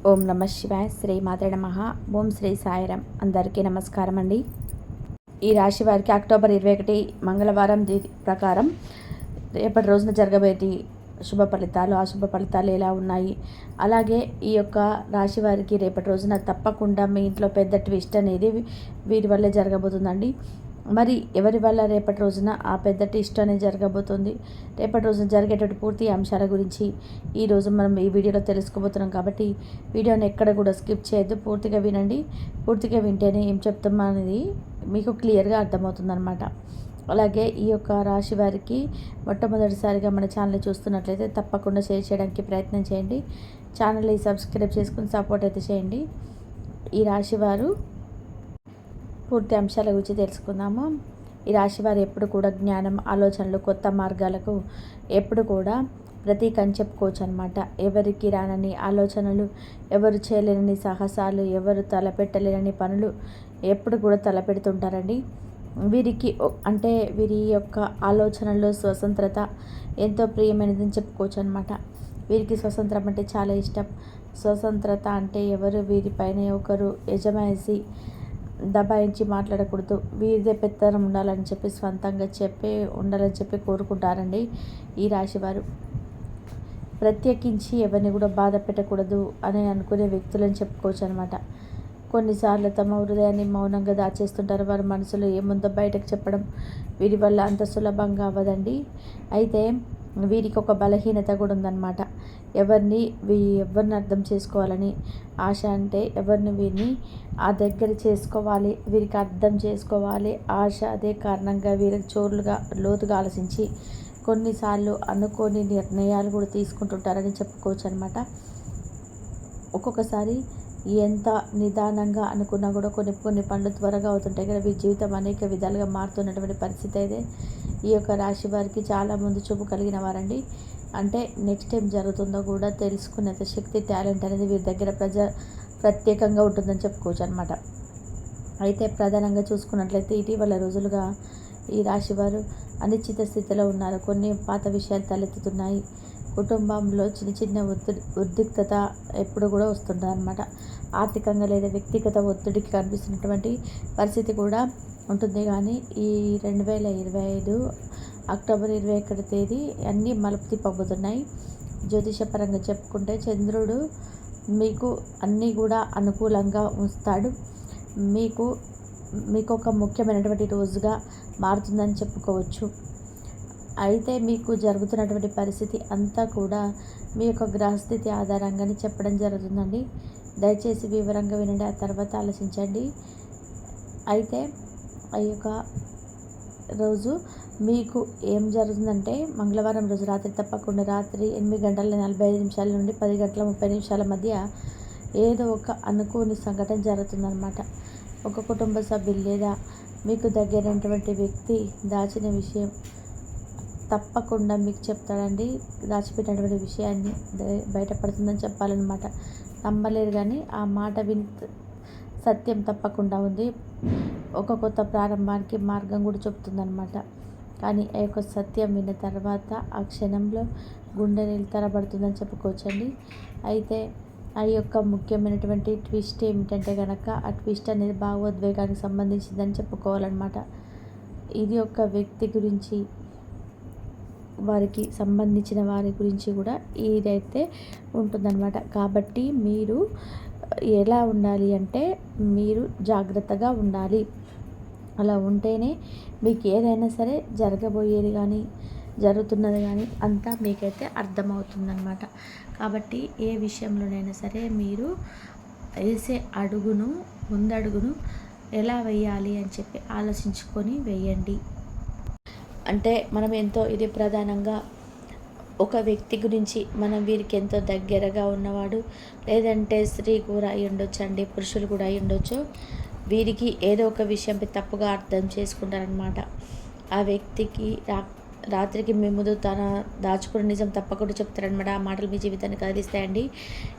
ఓం నమ శివాయ. శ్రీ మాత్రే నమః. ఓం శ్రీ సాయిరాం. అందరికీ నమస్కారం అండి. ఈ రాశి వారికి అక్టోబర్ 21 మంగళవారం ప్రకారం రేపటి రోజున జరగబోయేటి శుభ ఫలితాలు, అశుభ ఫలితాలు ఎలా ఉన్నాయి, అలాగే ఈ యొక్క రాశి వారికి రేపటి రోజున తప్పకుండా మీ ఇంట్లో పెద్ద ట్విస్ట్ అనేది వీరి వల్లే జరగబోతుందండి. మరి ఎవరి వల్ల రేపటి రోజున ఆ పెద్ద ట్విస్ట్ అనేది జరగబోతుంది, రేపటి రోజున జరిగేటువంటి పూర్తి అంశాల గురించి ఈరోజు మనం ఈ వీడియోలో తెలుసుకోబోతున్నాం. కాబట్టి వీడియోని ఎక్కడ కూడా స్కిప్ చేయొద్దు, పూర్తిగా వినండి. పూర్తిగా వింటేనే ఏం చెప్తాం అనేది మీకు క్లియర్గా అర్థమవుతుందన్నమాట. అలాగే ఈ యొక్క రాశి వారికి మొట్టమొదటిసారిగా మన ఛానల్ చూస్తున్నట్లయితే తప్పకుండా షేర్ చేయడానికి ప్రయత్నం చేయండి. ఛానల్ని సబ్స్క్రైబ్ చేసుకుని సపోర్ట్ అయితే చేయండి. ఈ రాశి వారు పూర్తి అంశాల గురించి తెలుసుకుందాము. ఈ రాశి వారు ఎప్పుడు కూడా జ్ఞానం, ఆలోచనలు, కొత్త మార్గాలకు ఎప్పుడు కూడా ప్రతీక అని చెప్పుకోవచ్చు అనమాట. ఎవరికి రానని ఆలోచనలు, ఎవరు చేయలేని సాహసాలు, ఎవరు తలపెట్టలేని పనులు ఎప్పుడు కూడా తలపెడుతుంటారండి. వీరికి అంటే వీరి యొక్క ఆలోచనల్లో స్వతంత్రత ఎంతో ప్రియమైనదని చెప్పుకోవచ్చు అనమాట. వీరికి స్వతంత్రం అంటే చాలా ఇష్టం. స్వతంత్రత అంటే ఎవరు వీరిపైన ఒకరు యజమాయిసి దబాయించి మాట్లాడకూడదు, వీరిదే పెత్తనం ఉండాలని చెప్పి స్వంతంగా ఉండాలని చెప్పి కోరుకుంటారండి ఈ రాశివారు. ప్రత్యేకించి ఎవరిని కూడా బాధ పెట్టకూడదు అని అనుకునే వ్యక్తులని చెప్పుకోవచ్చు అనమాట. కొన్నిసార్లు తమ హృదయాన్ని మౌనంగా దాచేస్తుంటారు. వారి మనసులో ఏముందో బయటకు చెప్పడం వీరి వల్ల అంత సులభంగా అవ్వదండి. అయితే వీరికి ఒక బలహీనత కూడా ఉందన్నమాట. ఎవరిని అర్థం చేసుకోవాలని ఆశ, అంటే ఎవరిని వీరిని ఆ దగ్గర చేసుకోవాలి, వీరికి అర్థం చేసుకోవాలి ఆశ. అదే కారణంగా వీరికి లోతుగా ఆలోచించి కొన్నిసార్లు అనుకోని నిర్ణయాలు కూడా తీసుకుంటుంటారని చెప్పుకోవచ్చు అనమాట. ఒక్కొక్కసారి ఎంత నిదానంగా అనుకున్నా కూడా కొన్ని పనులు త్వరగా అవుతుంటాయి కదా, వీరి జీవితం అనేక విధాలుగా మారుతున్నటువంటి పరిస్థితి అయితే ఈ యొక్క రాశి వారికి చాలా ముందు చూపు కలిగిన వారండి. అంటే నెక్స్ట్ టైం జరుగుతుందో కూడా తెలుసుకునేంత శక్తి, టాలెంట్ అనేది వీరి దగ్గర ప్రత్యేకంగా ఉంటుందని చెప్పుకోవచ్చు అనమాట. అయితే ప్రధానంగా చూసుకున్నట్లయితే ఇటీవల రోజులుగా ఈ రాశివారు అనిశ్చిత స్థితిలో ఉన్నారు. కొన్ని పాత విషయాలు తలెత్తుతున్నాయి. కుటుంబంలో చిన్న ఉద్రిక్తత ఎప్పుడు కూడా వస్తుంటుంది అనమాట. ఆర్థికంగా లేదా వ్యక్తిగత ఒత్తిడికి కనిపిస్తున్నటువంటి పరిస్థితి కూడా ఉంటుంది. కానీ ఈ 2025 అక్టోబర్ 21 తేదీ అన్నీ మలుపు తిప్పబోతున్నాయి. జ్యోతిషపరంగా చెప్పుకుంటే చంద్రుడు మీకు అన్నీ కూడా అనుకూలంగా ఉంచుతాడు. మీకు ఒక ముఖ్యమైనటువంటి రోజుగా మారుతుందని చెప్పుకోవచ్చు. అయితే మీకు జరుగుతున్నటువంటి పరిస్థితి అంతా కూడా మీ యొక్క గ్రహస్థితి ఆధారంగానే చెప్పడం జరుగుతుందండి. దయచేసి వివరంగా వినండి, ఆ తర్వాత ఆలోచించండి. అయితే ఆ యొక్క రోజు మీకు ఏం జరుగుతుందంటే మంగళవారం రోజు రాత్రి తప్పకుండా రాత్రి 8:45 నుండి 10:30 మధ్య ఏదో ఒక అనుకోని సంఘటన జరుగుతుందన్నమాట. ఒక కుటుంబ సభ్యులు లేదా మీకు దగ్గరైనటువంటి వ్యక్తి దాచిన విషయం తప్పకుండా మీకు చెప్తాడండి. దాచిపెట్టినటువంటి విషయాన్ని బయటపడుతుందని చెప్పాలన్నమాట. నమ్మలేరు కానీ ఆ మాట సత్యం తప్పకుండా ఉంది. ఒక కొత్త ప్రారంభానికి మార్గం కూడా చెప్తుందన్నమాట. కానీ ఆ యొక్క సత్యం విన్న తర్వాత ఆ క్షణంలో గుండె తరబడుతుందని చెప్పుకోవచ్చండి. అయితే ఆ యొక్క ముఖ్యమైనటువంటి ట్విస్ట్ ఏమిటంటే కనుక ఆ ట్విస్ట్ అనేది భావోద్వేగానికి సంబంధించిందని చెప్పుకోవాలన్నమాట. ఇది ఒక వ్యక్తి గురించి, వారికి సంబంధించిన వారి గురించి కూడా ఇదైతే ఉంటుందన్నమాట. కాబట్టి మీరు ఎలా ఉండాలి అంటే మీరు జాగ్రత్తగా ఉండాలి. అలా ఉంటేనే మీకు ఏదైనా సరే జరగబోయేది కానీ జరుగుతున్నది కానీ అంతా మీకైతే అర్థమవుతుందన్నమాట. కాబట్టి ఏ విషయంలోనైనా సరే మీరు వేసే ముందడుగును ఎలా వేయాలి అని చెప్పి ఆలోచించుకొని వేయండి. అంటే మనం ఇది ప్రధానంగా ఒక వ్యక్తి గురించి, మనం వీరికి ఎంతో దగ్గరగా ఉన్నవాడు, లేదంటే స్త్రీ కూడా అయి ఉండొచ్చు అండి, పురుషులు కూడా అయి ఉండొచ్చు. వీరికి ఏదో ఒక విషయంపై తప్పుగా అర్థం చేసుకుంటారనమాట. ఆ వ్యక్తికి రాత్రికి మీ ముందు తన దాచుకున్న నిజం తప్పకుండా చెప్తారనమాట. ఆ మాటలు మీ జీవితాన్ని కదిలిస్తాయండి.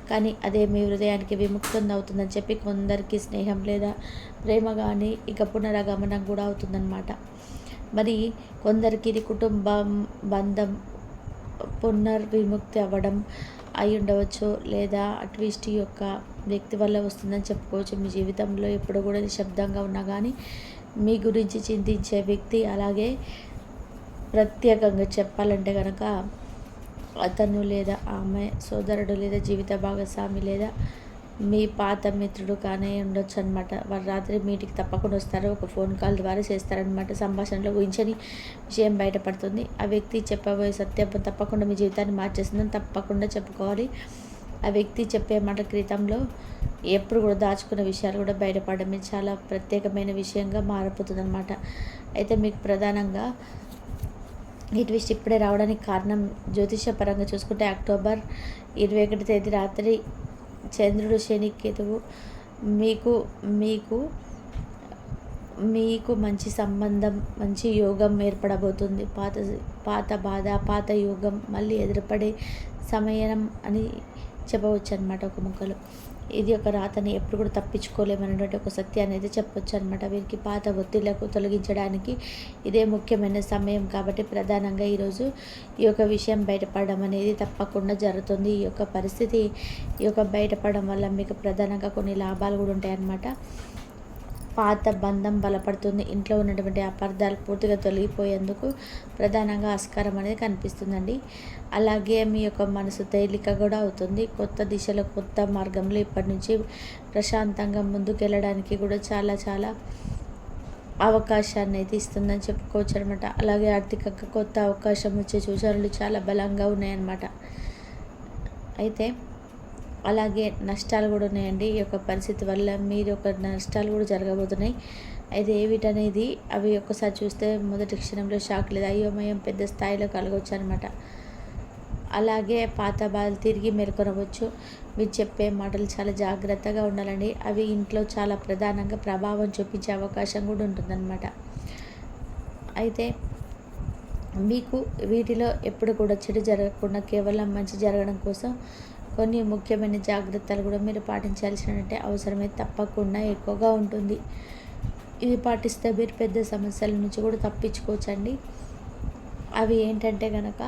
కానీ అదే మీ హృదయానికి విముక్తం అవుతుందని చెప్పి కొందరికి స్నేహం లేదా ప్రేమ కానీ ఇక పునరాగమనం కూడా అవుతుందన్నమాట. మరి కొందరికి ఇది కుటుంబం, బంధం పునర్విముక్తి అవ్వడం అయి ఉండవచ్చు, లేదా ట్విస్ట్ యొక్క వ్యక్తి వల్ల వస్తుందని చెప్పుకోవచ్చు. మీ జీవితంలో ఎప్పుడు కూడా నిశ్శబ్దంగా ఉన్నా కానీ మీ గురించి చింతించే వ్యక్తి, అలాగే ప్రత్యేకంగా చెప్పాలంటే కనుక అతను లేదా ఆమె సోదరుడు లేదా జీవిత భాగస్వామి లేదా మీ పాత మిత్రుడు కానీ ఉండొచ్చు అనమాట. వారు రాత్రి మీటింగ్ తప్పకుండా వస్తారు, ఒక ఫోన్ కాల్ ద్వారా చేస్తారనమాట. సంభాషణలో ఊహించని విషయం బయటపడుతుంది. ఆ వ్యక్తి చెప్పబోయే సత్యం తప్పకుండా మీ జీవితాన్ని మార్చేస్తుందని తప్పకుండా చెప్పుకోవాలి. ఆ వ్యక్తి చెప్పే మాట క్రితంలో ఎప్పుడు కూడా దాచుకున్న విషయాలు కూడా బయటపడడం చాలా ప్రత్యేకమైన విషయంగా మారిపోతుంది అనమాట. అయితే మీకు ప్రధానంగా ఈ ట్విస్ట్ ఇప్పుడే రావడానికి కారణం జ్యోతిషపరంగా చూసుకుంటే అక్టోబర్ 21 తేదీ రాత్రి చంద్రుడు, శని, కేతువు మీకు మీకు మీకు మంచి సంబంధం, మంచి యోగం ఏర్పడబోతుంది. పాత బాధ, పాత యోగం మళ్ళీ ఎదురుపడే సమయం అని చెప్పవచ్చు అనమాట. ఒక ముక్కలో ఇది ఒక రాతని ఎప్పుడు కూడా తప్పించుకోలేమన్నటువంటి ఒక సత్యాన్ని అయితే చెప్పొచ్చు అనమాట. వీరికి పాత ఒత్తిళ్లకు తొలగించడానికి ఇదే ముఖ్యమైన సమయం కాబట్టి ప్రధానంగా ఈరోజు ఈ యొక్క విషయం బయటపడడం అనేది తప్పకుండా జరుగుతుంది. ఈ యొక్క పరిస్థితి, ఈ యొక్క బయటపడడం వల్ల మీకు ప్రధానంగా కొన్ని లాభాలు కూడా ఉంటాయన్నమాట. పాత బంధం బలపడుతుంది. ఇంట్లో ఉన్నటువంటి అపార్థాలు పూర్తిగా తొలగిపోయేందుకు ప్రధానంగా ఆస్కారం అనేది కనిపిస్తుందండి. అలాగే మీ యొక్క మనసు తేలిక కూడా అవుతుంది. కొత్త దిశలో, కొత్త మార్గంలో ఇప్పటి నుంచి ప్రశాంతంగా ముందుకెళ్ళడానికి కూడా చాలా చాలా అవకాశాన్ని అయితే ఇస్తుందని చెప్పుకోవచ్చు అనమాట. అలాగే ఆర్థికంగా కొత్త అవకాశం వచ్చే సూచనలు చాలా బలంగా ఉన్నాయన్నమాట. అయితే అలాగే నష్టాలు కూడా ఉన్నాయండి. ఈ యొక్క పరిస్థితి వల్ల మీరు ఒక నష్టాలు కూడా జరగబోతున్నాయి. అయితే ఏమిటనేది అవి ఒక్కసారి చూస్తే మొదటి క్షణంలో షాక్ లేదా అయోమయం పెద్ద స్థాయిలో కలగవచ్చు అనమాట. అలాగే పాత బాధలు తిరిగి మేల్కొనవచ్చు. మీరు చెప్పే మాటలు చాలా జాగ్రత్తగా ఉండాలండి. అవి ఇంట్లో చాలా ప్రధానంగా ప్రభావం చూపించే అవకాశం కూడా ఉంటుందన్నమాట. అయితే మీకు వీటిలో ఎప్పుడు కూడా చెడు జరగకుండా కేవలం మంచి జరగడం కోసం కొన్ని ముఖ్యమైన జాగ్రత్తలు కూడా మీరు పాటించాల్సినట్టే అవసరమైతే తప్పకుండా ఎక్కువగా ఉంటుంది. ఇది పాటిస్తే మీరు పెద్ద సమస్యల నుంచి కూడా తప్పించుకోవచ్చండి. అవి ఏంటంటే కనుక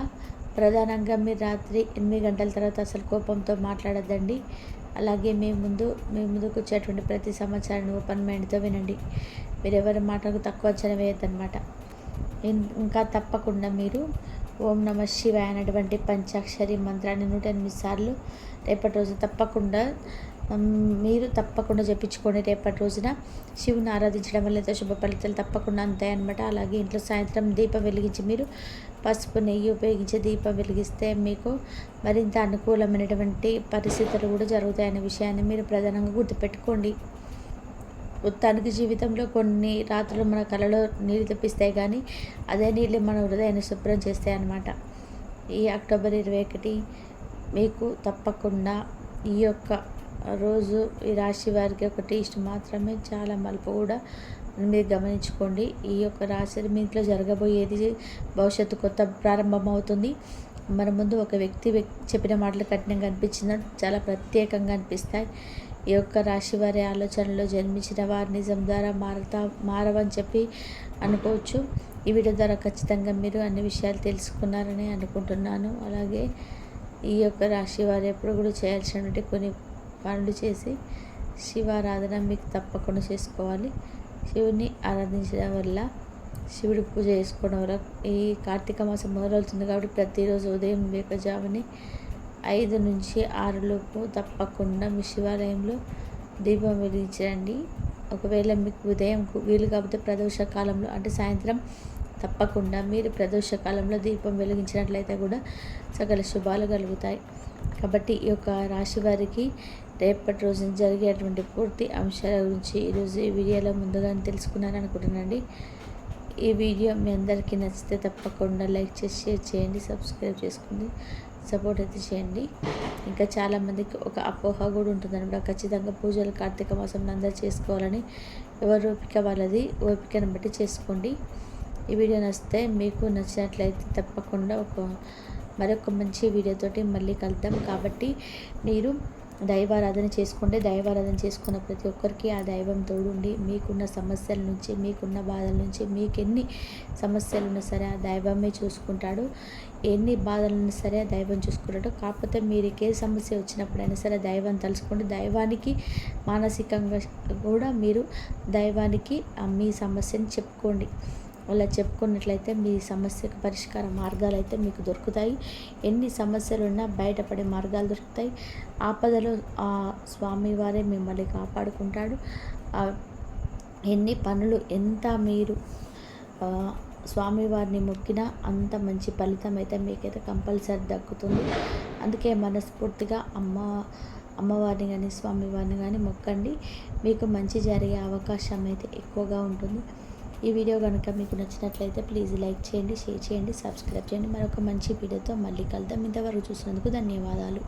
ప్రధానంగా మీరు రాత్రి 8 గంటల తర్వాత అసలు కోపంతో మాట్లాడద్దండి. అలాగే మీ ముందుకు వచ్చేటువంటి ప్రతి సమాచారాన్ని ఓపెన్ మైండ్తో వినండి. మీరు ఎవరి మాటకు తక్కువ అంచనా వేయద్దనమాట. ఇంకా తప్పకుండా మీరు ఓం నమ శివాయ అనేటువంటి పంచాక్షరి మంత్రాన్ని 108 సార్లు రేపటి రోజు తప్పకుండా మీరు చెప్పించుకోండి. రేపటి రోజున శివుని ఆరాధించడం వల్ల అయితే శుభ ఫలితాలు తప్పకుండా ఉంటాయన్నమాట. అలాగే ఇంట్లో సాయంత్రం దీపం వెలిగించి మీరు పసుపు, నెయ్యి ఉపయోగించి దీపం వెలిగిస్తే మీకు మరింత అనుకూలమైనటువంటి పరిస్థితులు కూడా జరుగుతాయనే విషయాన్ని మీరు ప్రధానంగా గుర్తుపెట్టుకోండి. మొత్తానికి జీవితంలో కొన్ని రాత్రులు మన కళలో నీళ్ళు తెప్పిస్తాయి, కానీ అదే నీళ్ళు మన హృదయాన్ని శుభ్రం చేస్తాయి అన్నమాట. ఈ అక్టోబర్ 21 మీకు తప్పకుండా ఈ యొక్క రోజు ఈ రాశి వారికి ఒక టేస్ట్ మాత్రమే, చాలా మలుపు కూడా మీరు గమనించుకోండి. ఈ యొక్క రాశి మీ ఇంట్లో జరగబోయేది భవిష్యత్తు కొత్త ప్రారంభం అవుతుంది. మన ముందు ఒక వ్యక్తి చెప్పిన మాటలు కఠినంగా అనిపించిన చాలా ప్రత్యేకంగా అనిపిస్తాయి. ఈ యొక్క రాశి వారి ఆలోచనలో జన్మించిన వారు నిజం ద్వారా మారవని చెప్పి అనుకోవచ్చు. ఈ వీడియో ద్వారా ఖచ్చితంగా మీరు అన్ని విషయాలు తెలుసుకున్నారని అనుకుంటున్నాను. అలాగే ఈ యొక్క రాశి వారు ఎప్పుడు కూడా చేయాల్సినటువంటి కొన్ని పనులు చేసి శివారాధన మీకు తప్పకుండా చేసుకోవాలి. శివుని ఆరాధించడం వల్ల, శివుడి పూజ చేసుకోవడం వల్ల ఈ కార్తీక మాసం మొదలవుతుంది కాబట్టి ప్రతిరోజు ఉదయం వేకజాముని 5 నుంచి 6 లోపు తప్పకుండా మీ శివాలయంలో దీపం వెలిగించండి. ఒకవేళ మీకు ఉదయం వీలు కాకపోతే ప్రదోష కాలంలో అంటే సాయంత్రం తప్పకుండా మీరు ప్రదోష కాలంలో దీపం వెలిగించినట్లయితే కూడా సకల శుభాలు కలుగుతాయి. కాబట్టి ఈ యొక్క రాశి వారికి రేపటి రోజున జరిగేటువంటి పూర్తి అంశాల గురించి ఈరోజు ఈ వీడియోలో ముందుగానే తెలుసుకున్నాను అనుకుంటున్నానండి. ఈ వీడియో మీ అందరికీ నచ్చితే తప్పకుండా లైక్ చేసి షేర్ చేయండి, సబ్స్క్రైబ్ చేసుకుని సపోర్ట్ అయితే చేయండి. ఇంకా చాలామందికి ఒక అపోహ కూడా ఉంటుందన్నమాట. ఖచ్చితంగా పూజలు కార్తీక మాసంలో అందరూ చేసుకోవాలని. ఎవరు ఓపిక వాళ్ళది, ఓపికను బట్టి చేసుకోండి. ఈ వీడియో నచ్చితే మీకు నచ్చినట్లయితే తప్పకుండా మరొక మంచి వీడియోతోటి మళ్ళీ కలుద్దాం. కాబట్టి మీరు దైవారాధన చేసుకోండి. దైవారాధన చేసుకున్న ప్రతి ఒక్కరికి ఆ దైవం తోడుండి మీకున్న సమస్యల నుంచి, మీకున్న బాధల నుంచి, మీకెన్ని సమస్యలున్నా సరే ఆ దైవమే చూసుకుంటాడు. ఎన్ని బాధలున్నా సరే ఆ దైవం చూసుకుంటాడు. కాకపోతే మీరుకే సమస్య వచ్చినప్పుడైనా సరే దైవం తలుచుకోండి. దైవానికి మానసికంగా కూడా మీరు దైవానికి మీ సమస్యని చెప్పుకోండి. అలా చెప్పుకున్నట్లయితే మీ సమస్యకు పరిష్కార మార్గాలు అయితే మీకు దొరుకుతాయి. ఎన్ని సమస్యలున్నా బయటపడే మార్గాలు దొరుకుతాయి. ఆపదలో ఆ స్వామివారే మిమ్మల్ని కాపాడుకుంటాడు. ఎన్ని పనులు ఎంత మీరు స్వామివారిని మొక్కినా అంత మంచి ఫలితం అయితే మీకైతే కంపల్సరీ దక్కుతుంది. అందుకే మనస్ఫూర్తిగా అమ్మవారిని కానీ స్వామివారిని కానీ మొక్కండి. మీకు మంచి జరిగే అవకాశం అయితే ఎక్కువగా ఉంటుంది. ఈ వీడియో కనుక మీకు నచ్చినట్లయితే ప్లీజ్ లైక్ చేయండి, షేర్ చేయండి, సబ్స్క్రైబ్ చేయండి. మరొక మంచి వీడియోతో మళ్ళీ కలుద్దాం. ఇంతవరకు చూసినందుకు ధన్యవాదాలు.